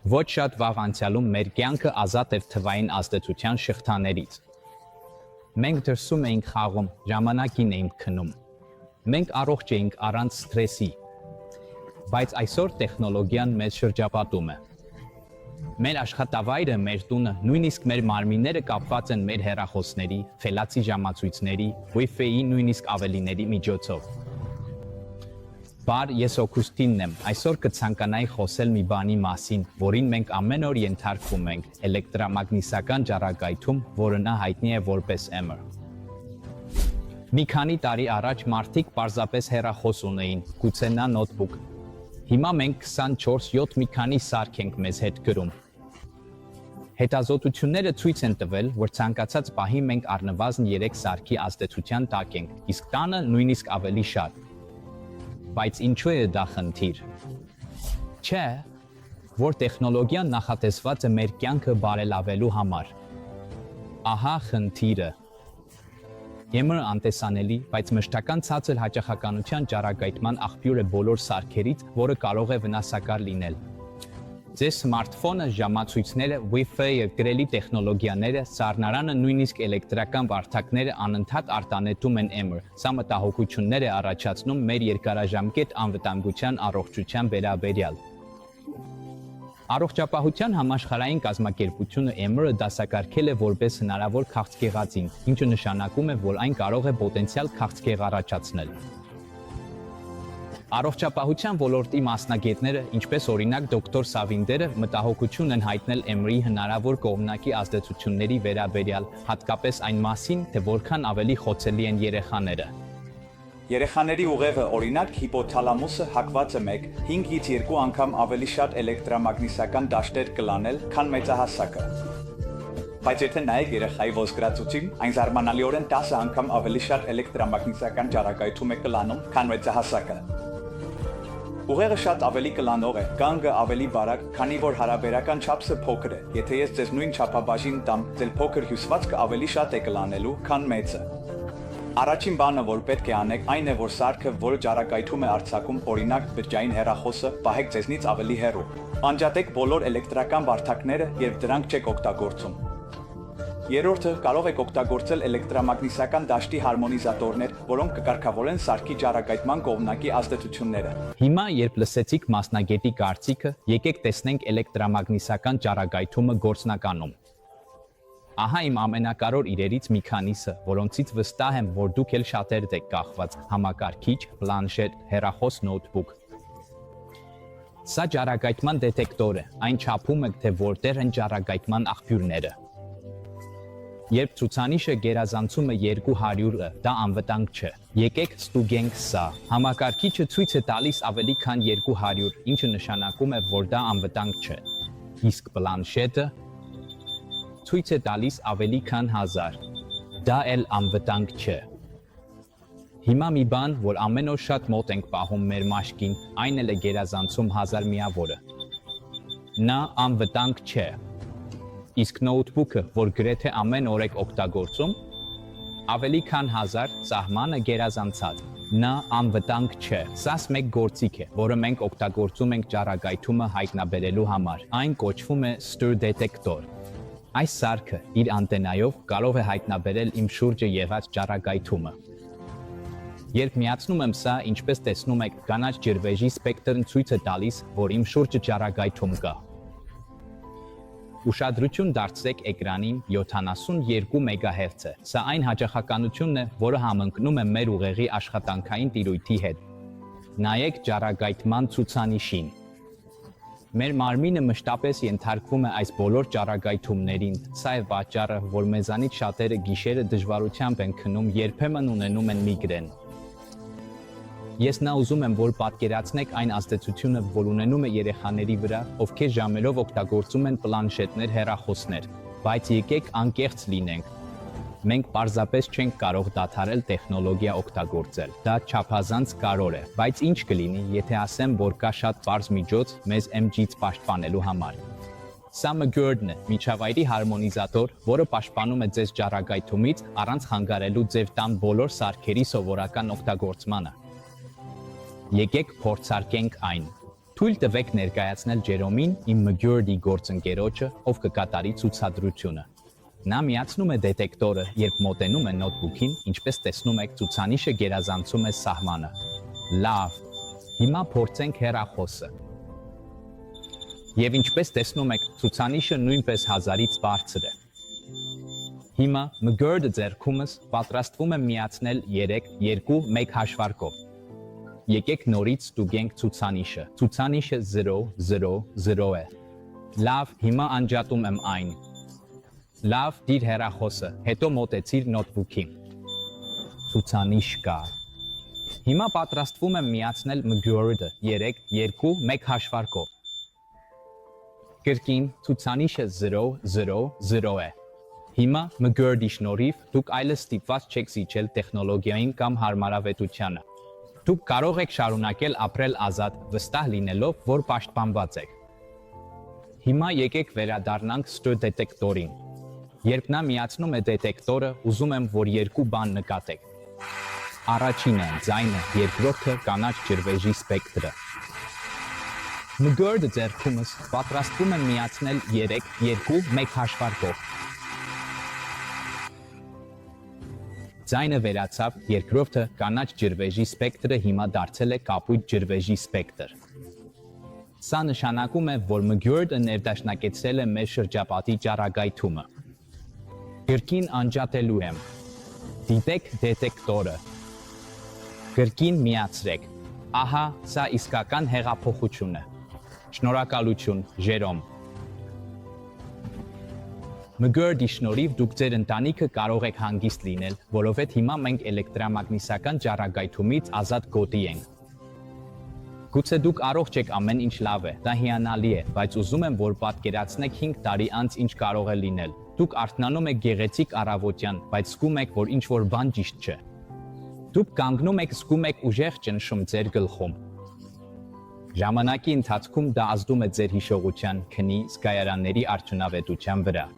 Ոչ շատ վաղ անցյալում մեր կյանքը ազատ էր թվային ազդեցության շղթաներից։ Մենք դրսում էինք խաղում, ժամանակին էինք քնում։ Մենք առողջ էինք առանց սթրեսի։ Բայց այսօր տեխնոլոգիան մեզ շրջապատում է։ Մեր աշխատավայրը, մեր տունը, նույնիսկ մեր մարմինները կապված են մեր հեռախոսների, ֆելացի ժամացույցների, Wi-Fi-ի նույնիսկ ավելիների միջոցով։ Բար ես Օգուստինն եմ, այսօր կցանկանայի խոսել մի բանի մասին, որին մենք ամեն օր ենթարկվում ենք, էլեկտրամագնիսական ճառագայթում, որը նա հայտնի է որպես EMR։ Մի քանի տարի առաջ մարդիկ պարզապես հեռախոս ունեին, գուցե նա նոթբուք։ Հիմա մենք 24/7 մի քանի սարք ենք մեզ հետ գրում։ Հետազոտությունները ցույց են տվել, որ ցանկացած պահի մենք առնվազն 3 սարքի ազդեցության տակ ենք, իսկ տանը նույնիսկ ավելի շատ։ Բայց ինչու է դա խնդիր։ Չէ, որ տեխնոլոգիան նախատեսված է մեր կյանքը բարելավելու համար։ Ահա խնդիրը։ EMR անտեսանելի, բայց մշտական ցածր հաճախականության ճառագայթման աղբյուր է բոլոր սարքերից, որը կարող է վնասակար լինել։ Ձեր սմարթֆոնը, ժամացույցները, Wi-Fi-ը, գրելի տեխնոլոգիաները, սառնարանը, նույնիսկ էլեկտրական վարդակները անընդհատ արտանետում են EMR։ Սա մտահոգություններ է առաջացնում մեր երկարաժամկետ անվտանգության առողջության վերաբերյալ։ Առողջապահության համաշխարհային կազմակերպությունը EMR-ը դասակարգել է որպես հնարավոր քաղցկեղածին, ինչը նշանակում է, որ այն կարող է պոտենցիալ քաղցկեղ առաջացնել։ Առողջապահության ոլորտի մասնագետները, ինչպես օրինակ դոկտոր Սավինդերը, մտահոգություն են հայտնել EMR-ի հնարավոր կողմնակի ազդեցությունների վերաբերյալ, հատկապես այն մասին, թե որքան ավելի խոցելի են երեխաները։ Երեխաների ուղեղը, օրինակ, հիպոթալամուսը հակված է 5-ից 2 անգամ ավելի շատ էլեկտրամագնիսական դաշտեր կլանել, քան մեծահասակը։ Բայց եթե նայեք երեխայի ոսկրածուչին, այն զարմանալիորեն 10 անգամ ավելի շատ էլեկտրամագնիսական ճառագայթում է կլանում, քան մեծահասակը։ Ուղեղը շատ ավելի կլանող է, գանգը ավելի բարակ, քանի որ հարաբերական չափսը փոքր է։ Եթե ես ձեզ նույն չափաբաժին տամ, ձեր փոքր հյուսվածքը ավելի շատ է կլանելու, քան մեծը։ Առաջին բանը, որ պետք է անեք, այն է, որ սարքը, որը ճառագայթում է արձակում, օրինակ բջջային հեռախոսը, պահեք ձեզնից ավելի հեռու։ Անջատեք բոլոր էլեկտրական վարդակները, երբ դրանք չեք օգտագործում։ Երրորդը, կարող եք օգտագործել էլեկտրամագնիսական դաշտի հարմոնիզատորներ, որոնք կկարգավորեն սարքի ճառագայթման կողմնակի ազդեցությունները։ Հիմա, երբ լսեցիք մասնագետի կարծիքը, եկեք տեսնենք էլեկտրամագնիսական ճառագայթումը գործնականում։ Ահա իմ ամենակարևոր իրերից մի քանիսը, որոնցից վստահ եմ, որ դուք էլ շատերդ եք կախված՝ համակարգիչ, պլանշետ, հեռախոս, նոթբուք։ Սա ճառագայթման դետեկտոր է, այն չափում է, թե որտեղ են ճառագայթման աղբյուրները։ Երբ ցուցանիշը գերազանցում է 200-ը, դա անվտանգ չէ։ Եկեք ստուգենք սա։ Համակարգիչը ցույց է տալիս ավելի քան 200, ինչը նշանակում է, որ դա անվտանգ չէ։ Իսկ պլանշետը ցույց է տալիս ավելի քան 1000։ Դա էլ անվտանգ չէ։ Հիմա մի բան, որ ամեն օր շատ մոտ ենք պահում մեր մաշկին, այն էլ է գերազանցում 1000 միավորը։ Նա անվտանգ չէ։ Իսկ նոթբուքը, որ գրեթե ամեն օր եք օգտագործում, ավելի քան 1000 սահմանը գերազանցած։ Նա անվտանգ չէ։ Սա մեկ գործիք է, որը մենք օգտագործում ենք ճառագայթումը հայտնաբերելու համար։ Այն կոչվում է Stir Detector։ Այս սարքը իր անտենայով կարող է հայտնաբերել իմ շուրջը եղած ճառագայթումը։ Երբ միացնում եմ սա, ինչպես տեսնում եք, կանաչ ջրվեժի սպեկտրն ցույց է տալիս, որ իմ շուրջը ճառագայթում կա։ Ուշադրություն դարձրեք էկրանին 72 մեգահերց է։ Սա այն հաճախականությունն է, որը համընկնում է մեր ուղեղի աշխատանքային տիրույթի հետ։ Նայեք ճառագայթման ցուցանիշին։ Մեր մարմինը մշտապես ենթարկվում է այս բոլոր ճառագայթումներին։ Սա է պատճառը, որ մեզանից շատերը գիշերը դժվարությամբ են քնում, երբեմն ունենում են միգրեն։ Ես նա ուզում եմ, որ պատկերացնեք այն ազդեցությունը, որ ունենում է երեխաների վրա, ովքեր ժամերով օգտագործում են պլանշետներ, հեռախոսներ, բայց եկեք անկեղծ լինենք։ Մենք պարզապես չենք կարող դադարել տեխնոլոգիա օգտագործել։ Դա չափազանց կարևոր է, բայց ինչ կլինի, եթե ասեմ, որ կա շատ պարզ միջոց մեզ MG-ից պաշտպանելու համար։ Սա McGurd-ն է, միջավայրի հարմոնիզատոր, որը պաշտպանում է ձեզ ճառագայթումից առանց խանգարելու ձեր տան բոլոր սարքերի սովորական օգտագործմանը։ Եկեք փորձարկենք այն։ Թույլ տվեք ներկայացնել Ջերոմին իմ Mcgurdy գործընկերոջը, ով կկատարի ցուցադրությունը։ Նա միացնում է դետեկտորը, երբ մոտենում է նոթբուքին, ինչպես տեսնում եք, ցուցանիշը գերազանցում է սահմանը։ Լավ, հիմա փորձենք հեռախոսը։ Եվ ինչպես տեսնում եք, ցուցանիշը նույնպես 1000-ից բարձր է։ Հիմա Mcgurdy ձեռքումս պատրաստվում եմ միացնել 3, 2, 1 հաշվարկով։ Եկեք նորից ստուգենք ցուցանիշը։ Ցուցանիշը 0, 0, 0 է։ Լավ, հիմա անջատում եմ այն։ Լավ, դիր հեռախոսը, հետո մոտեցիր նոթբուքին։ Ցուցանիշ կա։ Հիմա պատրաստվում եմ միացնել Mcgurdy 3, 2, 1 հաշվարկով։ Կրկին ցուցանիշը 0, 0, 0 է։ Հիմա Mcgurdy շնորհիվ դուք այլևս ստիպված չեք զիջել տեխնոլոգիային կամ հարմարավետությանը։ Դուք կարող եք շարունակել ապրել ազատ, վստահ լինելով, որ պաշտպանված եք։ Հիմա եկեք վերադառնանք ստո դետեկտորին։ Երբ նա միացնում է դետեկտորը, ուզում եմ, որ երկու բան նկատեք։ Առաջինը ձայնը, երկրորդը կանաչ ջրվեժի սպեկտրը։ Mcgurdy ձեռքումս պատրաստվում եմ միացնել 3, 2, 1 հաշվարկով։ Ձայնը վերացավ, երկրորդը կանաչ ջրվեժի սպեկտրը հիմա դարձել է կապույտ ջրվեժի սպեկտր։ Սա նշանակում է, որ Mcgurdy ներդաշնակեցրել է մեր շրջապատի ճառագայթումը։ Կրկին անջատելու եմ։ Դիտեք դետեկտորը։ Կրկին միացրեք։ Ահա, սա իսկական հեղափոխություն է։ Շնորհակալություն, Ջերոմ։ Mcgurdy շնորհիվ դուք ձեր ընտանիքը կարող եք հանգիստ լինել, որովհետև հիմա մենք էլեկտրամագնիսական ճառագայթումից ազատ գոտի ենք։ Գուցե դուք առողջ եք, ամեն ինչ լավ է, դա հիանալի է, բայց ուզում եմ, որ պատկերացնեք 5 տարի անց ինչ կարող է լինել։ Դուք արթնանում եք գեղեցիկ առավոտյան, բայց զգում եք, որ ինչ-որ բան ճիշտ չէ։ Դուք կանգնում եք, զգում եք ուժեղ ճնշում ձեր գլխում։ Ժամանակի ընթացքում դա ազդում է ձեր հիշողության, քնի, զգայարանների արդյունավետության վրա։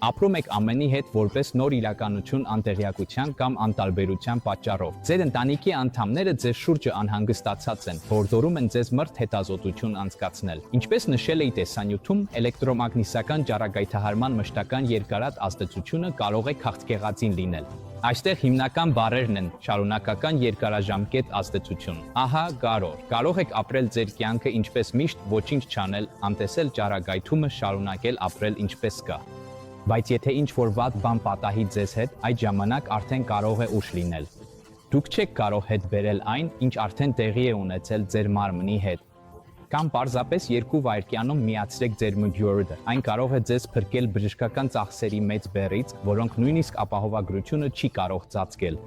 Ապրում եք ամենի հետ որպես նոր իրականություն անտեղյակության կամ անտարբերության պատճառով։ Ձեր ընտանիքի անդամները ձեր շուրջը անհանգստացած են, հորդորում են ձեզ մրթ հետազոտություն անցկացնել։ Ինչպես նշել էի տեսանյութում, էլեկտրոմագնիսական ճառագայթահարման մշտական երկարատ ազդեցությունը կարող է քաղցկեղածին լինել։ Այստեղ հիմնական բառերն են շարունակական երկարաժամկետ ազդեցություն։ Ահա գարոր։ Կարող եք ապրել ձեր կյանքը ինչպես միշտ, ոչինչ չանել, անտեսել ճառագայթումը, շարունակել ապրել ինչպես կա։ Բայց եթե ինչ-որ վատ բան պատահի ձեզ հետ, այդ ժամանակ արդեն կարող է ուշ լինել։ Դուք չեք կարող հետ բերել այն, ինչ արդեն տեղի է ունեցել ձեր մարմնի հետ։ Կամ պարզապես 2 վայրկյանում միացրեք ձեր Mcgurdy։ Այն կարող է ձեզ փրկել բժշկական ծախսերի մեծ բեռից, որոնք նույնիսկ ապահովագրությունը չի կարող ծածկել։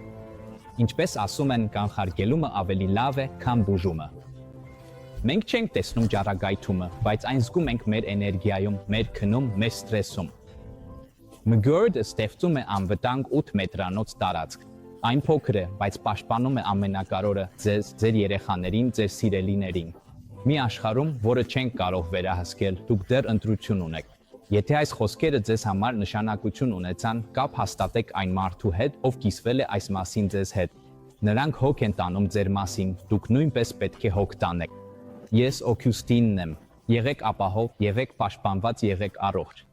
Ինչպես ասում են, կանխարգելումը ավելի լավ է, քան բուժումը։ Մենք չենք տեսնում ճառագայթումը, բայց այն զգում ենք մեր էներգիայում, մեր քնում, մեր սթրեսում։ Mcgurdy ստեղծում է անվտանգ 8 մետրանոց տարածք։ Այն փոքր է, բայց պաշտպանում է ամենակարևորը՝ ձեզ, ձեր երեխաներին, ձեր սիրելիներին։ Մի աշխարհում, որը չենք կարող վերահսկել, դուք դեռ ընտրություն ունեք։ Եթե այս խոսքերը ձեզ համար նշանակություն ունեցան, կապ հաստատեք այն մարդու հետ, ով կիսվել է այս մասին ձեզ հետ։ Նրանք հոգ են տանում ձեր մասին, դուք նույնպես պետք է հոգ տանեք։ Ես Օգյուստինն եմ։ Եղեք ապահով, եղեք պաշտպանված, եղեք առողջ։